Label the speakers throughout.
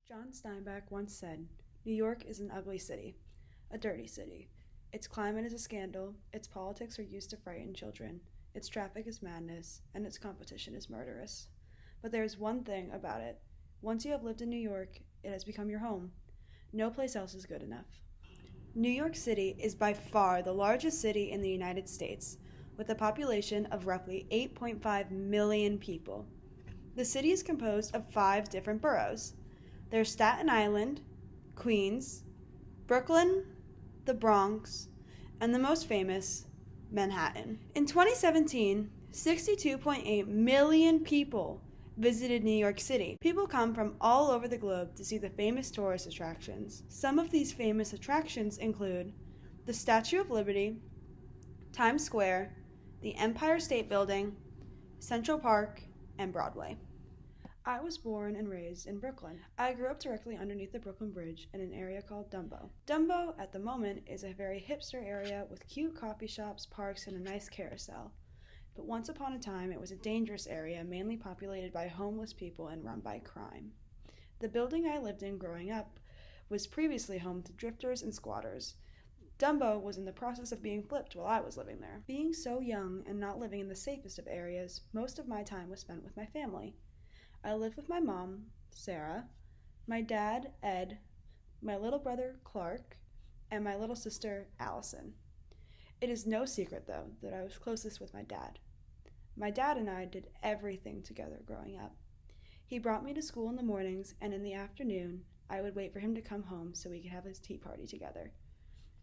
Speaker 1: John Steinbeck once said, "New York is an ugly city, a dirty city. Its climate is a scandal, its politics are used to frighten children, its traffic is madness, and its competition is murderous. But there is one thing about it. Once you have lived in New York, it has become your home. No place else is good enough." New York City is by far the largest city in the United States, with a population of roughly 8.5 million people. The city is composed of 5 different boroughs. There's Staten Island, Queens, Brooklyn, the Bronx, and the most famous, Manhattan. In 2017, 62.8 million people visited New York City. People come from all over the globe to see the famous tourist attractions. Some of these famous attractions include the Statue of Liberty, Times Square, the Empire State Building, Central Park, and Broadway. I was born and raised in Brooklyn. I grew up directly underneath the Brooklyn Bridge in an area called Dumbo. Dumbo, at the moment, is a very hipster area with cute coffee shops, parks, and a nice carousel. But once upon a time, it was a dangerous area mainly populated by homeless people and run by crime. The building I lived in growing up was previously home to drifters and squatters. Dumbo was in the process of being flipped while I was living there. Being so young and not living in the safest of areas, most of my time was spent with my family. I lived with my mom, Sarah, my dad, Ed, my little brother, Clark, and my little sister, Allison. It is no secret, though, that I was closest with my dad. My dad and I did everything together growing up. He brought me to school in the mornings, and in the afternoon, I would wait for him to come home so we could have his tea party together.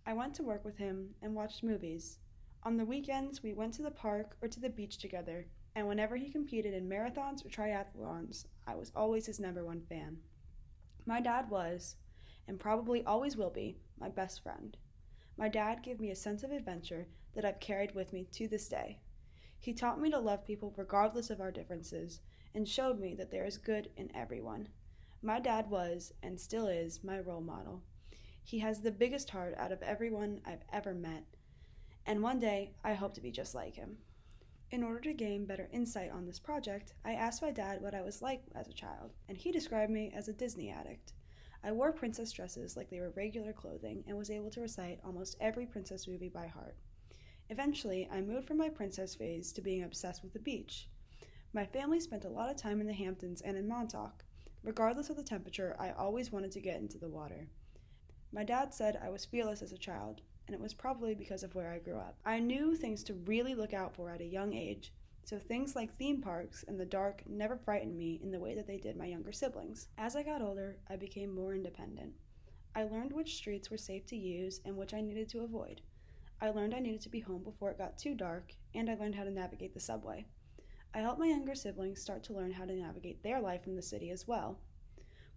Speaker 1: I went to work with him and watched movies. On the weekends, we went to the park or to the beach together, and whenever he competed in marathons or triathlons, I was always his #1 fan. My dad was, and probably always will be, my best friend. My dad gave me a sense of adventure that I've carried with me to this day. He taught me to love people regardless of our differences, and showed me that there is good in everyone. My dad was, and still is, my role model. He has the biggest heart out of everyone I've ever met, and one day I hope to be just like him. In order to gain better insight on this project, I asked my dad what I was like as a child, and he described me as a Disney addict. I wore princess dresses like they were regular clothing and was able to recite almost every princess movie by heart. Eventually, I moved from my princess phase to being obsessed with the beach. My family spent a lot of time in the Hamptons and in Montauk. Regardless of the temperature, I always wanted to get into the water. My dad said I was fearless as a child, and it was probably because of where I grew up. I knew things to really look out for at a young age, so things like theme parks and the dark never frightened me in the way that they did my younger siblings. As I got older, I became more independent. I learned which streets were safe to use and which I needed to avoid. I learned I needed to be home before it got too dark, and I learned how to navigate the subway. I helped my younger siblings start to learn how to navigate their life in the city as well.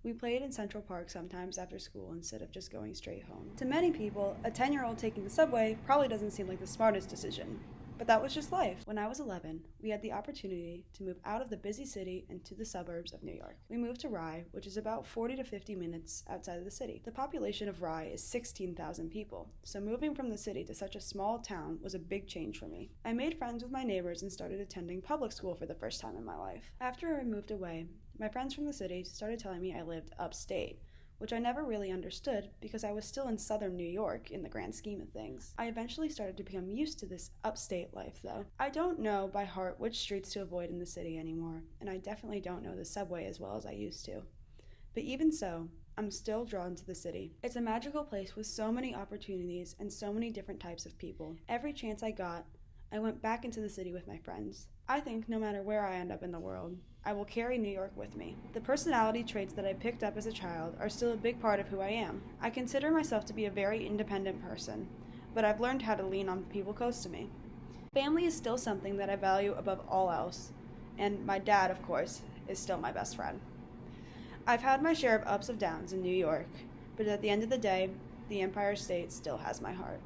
Speaker 1: We played in Central Park sometimes after school instead of just going straight home. To many people, a 10-year-old taking the subway probably doesn't seem like the smartest decision. But that was just life. When I was 11, we had the opportunity to move out of the busy city and to the suburbs of New York. We moved to Rye, which is about 40 to 50 minutes outside of the city. The population of Rye is 16,000 people, so moving from the city to such a small town was a big change for me. I made friends with my neighbors and started attending public school for the first time in my life. After I moved away, my friends from the city started telling me I lived upstate, which I never really understood because I was still in southern New York in the grand scheme of things. I eventually started to become used to this upstate life, though. I don't know by heart which streets to avoid in the city anymore, and I definitely don't know the subway as well as I used to. But even so, I'm still drawn to the city. It's a magical place with so many opportunities and so many different types of people. Every chance I got, I went back into the city with my friends. I think no matter where I end up in the world, I will carry New York with me. The personality traits that I picked up as a child are still a big part of who I am. I consider myself to be a very independent person, but I've learned how to lean on people close to me. Family is still something that I value above all else, and my dad, of course, is still my best friend. I've had my share of ups and downs in New York, but at the end of the day, the Empire State still has my heart.